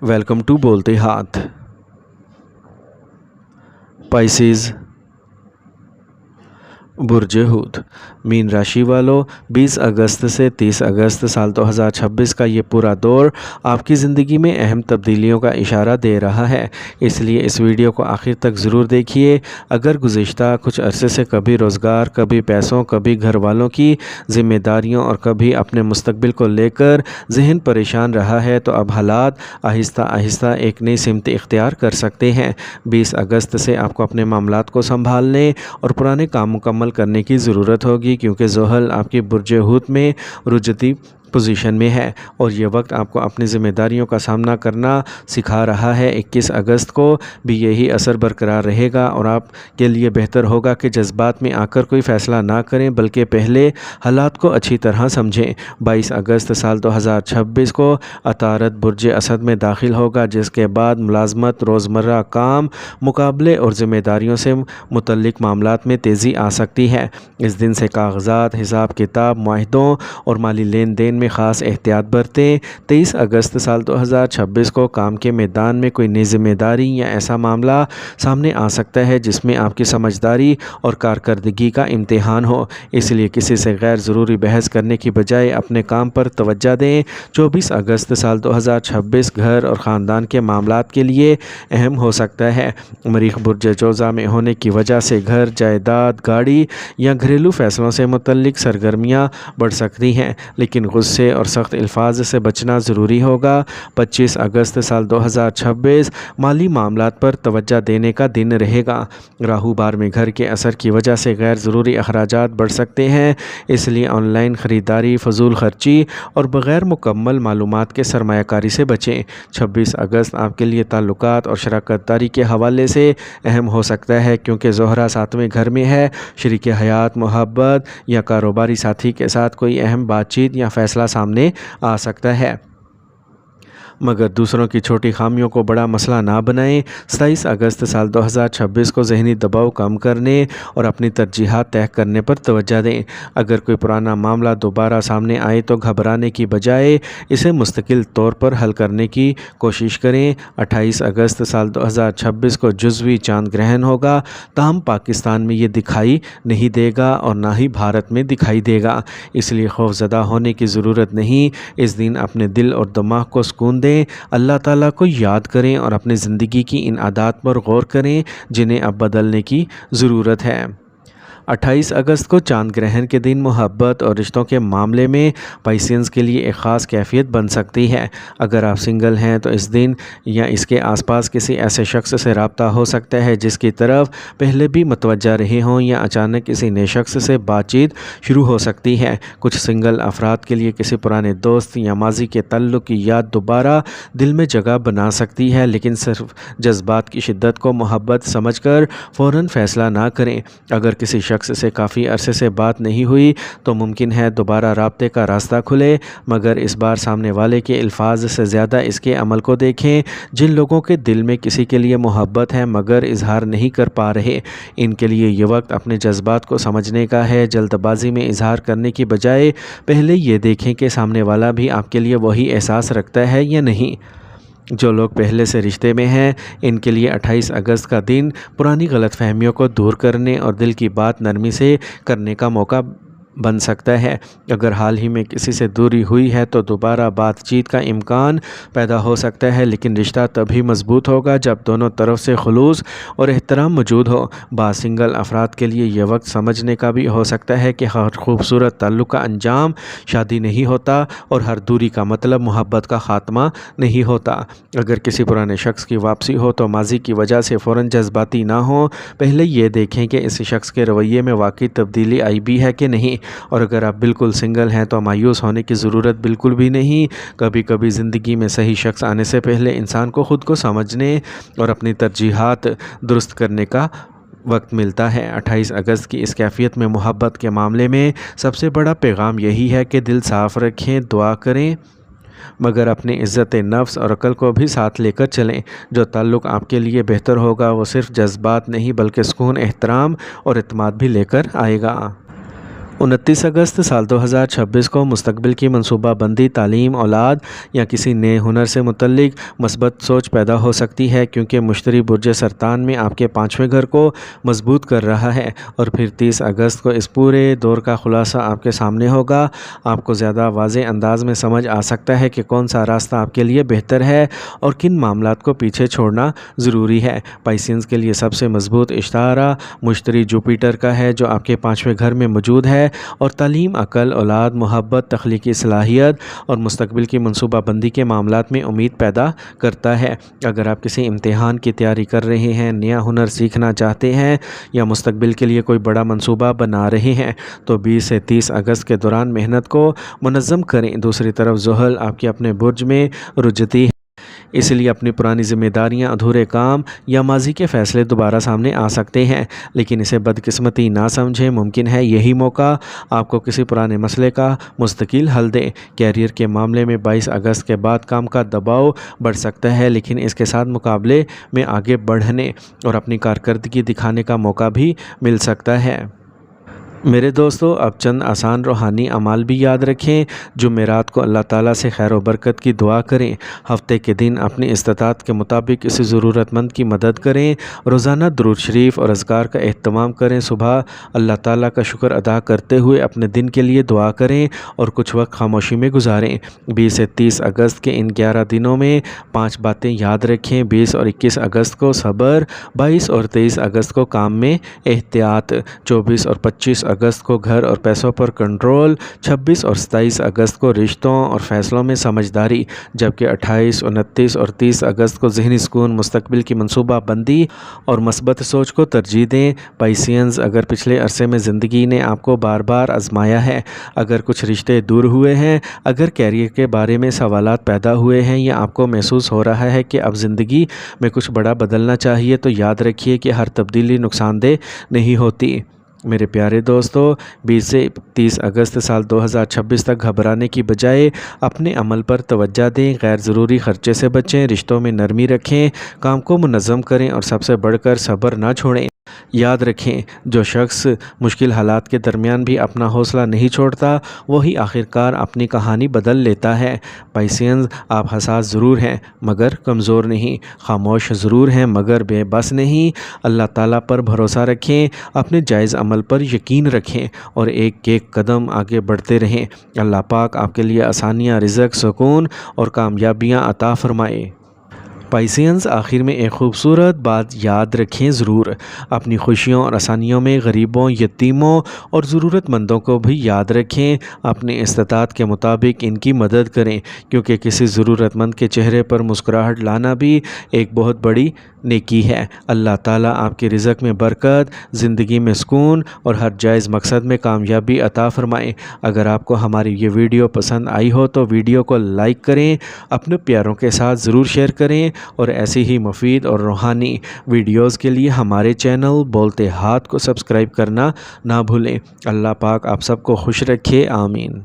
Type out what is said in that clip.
Welcome to बोलते हाथ। Pisces, बुर्ज हूत। Mean राशि वालों, 20 अगस्त से 30 अगस्त साल 2026 का ये पूरा दौर आपकी ज़िंदगी में अहम तब्दीलियों का इशारा दे रहा है, इसलिए इस वीडियो को आखिर तक ज़रूर देखिए। अगर गुज़िश्ता कुछ अरसे से कभी रोज़गार, कभी पैसों, कभी घर वालों की ज़िम्मेदारियों और कभी अपने मुस्तकबिल को लेकर जहन परेशान रहा है, तो अब हालात आहिस्ता आहिस्ता एक नई सिमत इख्तियार कर सकते हैं। 20 अगस्त से आपको अपने मामलात को संभालने और पुराने काम मुकम्मल करने की ज़रूरत होगी, क्योंकि ज़ोहल आपकी बुर्ज हूत में रुजती पोजीशन में है और ये वक्त आपको अपनी ज़िम्मेदारियों का सामना करना सिखा रहा है। 21 अगस्त को भी यही असर बरकरार रहेगा और आपके लिए बेहतर होगा कि जज्बात में आकर कोई फ़ैसला ना करें, बल्कि पहले हालात को अच्छी तरह समझें। 22 अगस्त साल 2026 को अतारत बुर्ज असद में दाखिल होगा, जिसके बाद मुलाजमत, रोज़मर्रा काम, मुकाबले और ज़िम्मेदारियों से मुतल्लिक मामलात में तेज़ी आ सकती है। इस दिन से कागजात, हिसाब किताब, मुआहदों और माली लेन देन में ख़ास एहतियात बरतें। 23 अगस्त साल 2026 को काम के मैदान में कोई नई जिम्मेदारी या ऐसा मामला सामने आ सकता है जिसमें आपकी समझदारी और कारकर्दगी का इम्तिहान हो, इसलिए किसी से गैर ज़रूरी बहस करने की बजाय अपने काम पर तवज्जो दें। 24 अगस्त साल 2026 घर और ख़ानदान के मामलात के लिए अहम हो सकता है। मरीख बुर्ज जोज़ा में होने की वजह से घर, जायदाद, गाड़ी या घरेलू फ़ैसलों से मुतल्लिक सरगर्मियाँ बढ़ सकती हैं, लेकिन गुस्से और सख्त अल्फाज से बचना ज़रूरी होगा। 25 अगस्त साल 2026 माली मामलात पर तवज्जो देने का दिन रहेगा। राहु बार में घर के असर की वजह से गैर ज़रूरी अखराजात बढ़ सकते हैं, इसलिए ऑनलाइन ख़रीदारी, फजूल खर्ची और बग़ैर मुकम्मल मालूमात के सरमायाकारी से बचें। 26 अगस्त आपके लिए ताल्लुकात और शराकत दारी के हवाले से अहम हो सकता है, क्योंकि ज़ोहरा 7वें घर में है। शरीक हयात, मोहब्बत या कारोबारी साथी के साथ कोई अहम बातचीत या फ़ैसला सामने आ सकता है, मगर दूसरों की छोटी खामियों को बड़ा मसला ना बनाएं। 27 अगस्त साल 2026 को ज़हनी दबाव कम करने और अपनी तरजीहात तय करने पर तवज्जो दें। अगर कोई पुराना मामला दोबारा सामने आए तो घबराने की बजाय इसे मुस्तकिल तौर पर हल करने की कोशिश करें। 28 अगस्त साल 2026 को जुज़वी चांद ग्रहण होगा, ताहम पाकिस्तान में ये दिखाई नहीं देगा और ना ही भारत में दिखाई देगा, इसलिए खौफज़दा होने की ज़रूरत नहीं। इस दिन अपने दिल और दिमाग को सुकून दें, अल्लाह ताला को याद करें और अपनी ज़िंदगी की इन आदत पर गौर करें जिन्हें अब बदलने की ज़रूरत है। 28 अगस्त को चांद ग्रहण के दिन मोहब्बत और रिश्तों के मामले में पाइसेंस के लिए एक ख़ास कैफियत बन सकती है। अगर आप सिंगल हैं तो इस दिन या इसके आसपास किसी ऐसे शख्स से रब्ता हो सकता है जिसकी तरफ पहले भी मुतवज्जा रहे हों, या अचानक किसी नए शख्स से बातचीत शुरू हो सकती है। कुछ सिंगल अफराद के लिए किसी पुराने दोस्त या माजी के ताल्लुक़ की याद दोबारा दिल में जगह बना सकती है, लेकिन सिर्फ जज्बात की शिद्दत को मोहब्बत समझकर फ़ौरन फ़ैसला ना करें। अगर किसी शख्स से काफ़ी अरसे से बात नहीं हुई तो मुमकिन है दोबारा राब्ते का रास्ता खुले, मगर इस बार सामने वाले के अल्फाज से ज़्यादा इसके अमल को देखें। जिन लोगों के दिल में किसी के लिए मोहब्बत है मगर इजहार नहीं कर पा रहे, इनके लिए ये वक्त अपने जज्बात को समझने का है। जल्दबाजी में इजहार करने की बजाय पहले ये देखें कि सामने वाला भी आपके लिए वही एहसास रखता है या नहीं। जो लोग पहले से रिश्ते में हैं, इनके लिए 28 अगस्त का दिन पुरानी गलतफहमियों को दूर करने और दिल की बात नरमी से करने का मौका बन सकता है। अगर हाल ही में किसी से दूरी हुई है तो दोबारा बातचीत का इम्कान पैदा हो सकता है, लेकिन रिश्ता तभी मजबूत होगा जब दोनों तरफ से खुलूस और एहतराम मौजूद हो। बाज़ सिंगल अफराद के लिए यह वक्त समझने का भी हो सकता है कि हर खूबसूरत ताल्लुक़ का अंजाम शादी नहीं होता और हर दूरी का मतलब मोहब्बत का ख़ात्मा नहीं होता। अगर किसी पुराने शख्स की वापसी हो तो माजी की वजह से फ़ौरन जज्बाती ना हो, पहले ये देखें कि इस शख्स के रवैये में वाकई तब्दीली आई भी है कि नहीं। और अगर आप बिल्कुल सिंगल हैं तो मायूस होने की ज़रूरत बिल्कुल भी नहीं। कभी कभी ज़िंदगी में सही शख्स आने से पहले इंसान को ख़ुद को समझने और अपनी तरजीहात दुरुस्त करने का वक्त मिलता है। 28 अगस्त की इस कैफियत में मोहब्बत के मामले में सबसे बड़ा पैगाम यही है कि दिल साफ़ रखें, दुआ करें, मगर अपनी इज़्ज़त नफ्स और अक़ल को भी साथ लेकर चलें। जो ताल्लुक़ आपके लिए बेहतर होगा वो सिर्फ़ जज्बात नहीं बल्कि सुकून, एहतराम और इत्मीनान भी लेकर आएगा। 29 अगस्त साल 2026 को मुस्तकबिल की मनसूबा बंदी, तालीम, औलाद या किसी नए हुनर से मुतल्लिक मस्बत सोच पैदा हो सकती है, क्योंकि मुश्तरी बुर्ज सरतान में आपके 5वें घर को मजबूत कर रहा है। और फिर 30 अगस्त को इस पूरे दौर का खुलासा आपके सामने होगा। आपको ज़्यादा वाज़ेह अंदाज में समझ आ सकता है कि कौन सा रास्ता आपके लिए बेहतर है और किन मामलात को पीछे छोड़ना ज़रूरी है। पाइसेंस के लिए सबसे मजबूत इशारा मुश्तरी जुपिटर का है, जो आपके 5वें घर में मौजूद है और तालीम, अकल, औलाद, मोहब्बत, तख्लीकी सलाहियत और मुस्तकबिल की मनसूबा बंदी के मामलात में उम्मीद पैदा करता है। अगर आप किसी इम्तिहान की तैयारी कर रहे हैं, नया हुनर सीखना चाहते हैं या मुस्तकबिल के लिए कोई बड़ा मनसूबा बना रहे हैं, तो 20 से 30 अगस्त के दौरान मेहनत को मुनज़्ज़म करें। दूसरी तरफ ज़ुहल आपके अपने बुर्ज में रुजती है, इसलिए अपनी पुरानी ज़िम्मेदारियां, अधूरे काम या माजी के फ़ैसले दोबारा सामने आ सकते हैं, लेकिन इसे बदकिस्मती ना समझें। मुमकिन है यही मौका आपको किसी पुराने मसले का मुस्तकिल हल दे। कैरियर के मामले में 22 अगस्त के बाद काम का दबाव बढ़ सकता है, लेकिन इसके साथ मुकाबले में आगे बढ़ने और अपनी कारकर्दगी दिखाने का मौका भी मिल सकता है। मेरे दोस्तों, अब चंद आसान रूहानी अमाल भी याद रखें। जुमेरात को अल्लाह ताला से खैर व बरकत की दुआ करें। हफ्ते के दिन अपनी इस्तात के मुताबिक किसी ज़रूरतमंद की मदद करें। रोज़ाना दुरूद शरीफ और अज़कार का एहतमाम करें। सुबह अल्लाह ताला का शुक्र अदा करते हुए अपने दिन के लिए दुआ करें और कुछ वक्त खामोशी में गुजारें। 20 से 30 अगस्त के इन 11 दिनों में 5 बातें याद रखें। 20 और 21 अगस्त को सब्र, 22 और 23 अगस्त को काम में एहतियात, 24 और 25 अगस्त को घर और पैसों पर कंट्रोल, 26 और 27 अगस्त को रिश्तों और फैसलों में समझदारी, जबकि 28, 29 और 30 अगस्त को ज़हनी सुकून, मुस्तकबिल की मनसूबा बंदी और मस्बत सोच को तरजीह दें। पाइसियंस, अगर पिछले अरसे में ज़िंदगी ने आपको बार बार आजमाया है, अगर कुछ रिश्ते दूर हुए हैं, अगर कैरियर के बारे में सवालात पैदा हुए हैं या आपको महसूस हो रहा है कि अब ज़िंदगी में कुछ बड़ा बदलना चाहिए, तो याद रखिए कि हर तब्दीली नुकसानदेह नहीं होती। मेरे प्यारे दोस्तों, 20 से 30 अगस्त साल 2026 तक घबराने की बजाय अपने अमल पर तवज्जो दें। गैर ज़रूरी ख़र्चे से बचें, रिश्तों में नरमी रखें, काम को मुनज़्ज़म करें और सबसे बढ़कर सब्र ना छोड़ें। याद रखें, जो शख्स मुश्किल हालात के दरमियान भी अपना हौसला नहीं छोड़ता, वही आखिरकार अपनी कहानी बदल लेता है। पाइसियंस, आप हसास ज़रूर हैं मगर कमज़ोर नहीं, खामोश ज़रूर हैं मगर बेबस नहीं। अल्लाह ताला पर भरोसा रखें, अपने जायज़ अमल पर यकीन रखें और एक एक कदम आगे बढ़ते रहें। अल्लाह पाक आपके लिए आसानियाँ, रिज़्क़, सुकून और कामयाबियाँ अता फ़रमाए। पाइसियंस, आखिर में एक ख़ूबसूरत बात याद रखें ज़रूर, अपनी खुशियों और आसानियों में गरीबों, यतीमों और ज़रूरतमंदों को भी याद रखें। अपने इस्तात के मुताबिक इनकी मदद करें, क्योंकि किसी ज़रूरतमंद के चेहरे पर मुस्कुराहट लाना भी एक बहुत बड़ी नेकी है। अल्लाह ताला आपके रिज़्क़ में बरकत, ज़िंदगी में सुकून और हर जायज़ मकसद में कामयाबी अता फ़रमाए। अगर आपको हमारी ये वीडियो पसंद आई हो तो वीडियो को लाइक करें, अपने प्यारों के साथ ज़रूर शेयर करें और ऐसी ही मुफीद और रूहानी वीडियोज़ के लिए हमारे चैनल बोलते हाथ को सब्सक्राइब करना ना भूलें। अल्लाह पाक आप सबको खुश रखे, आमीन।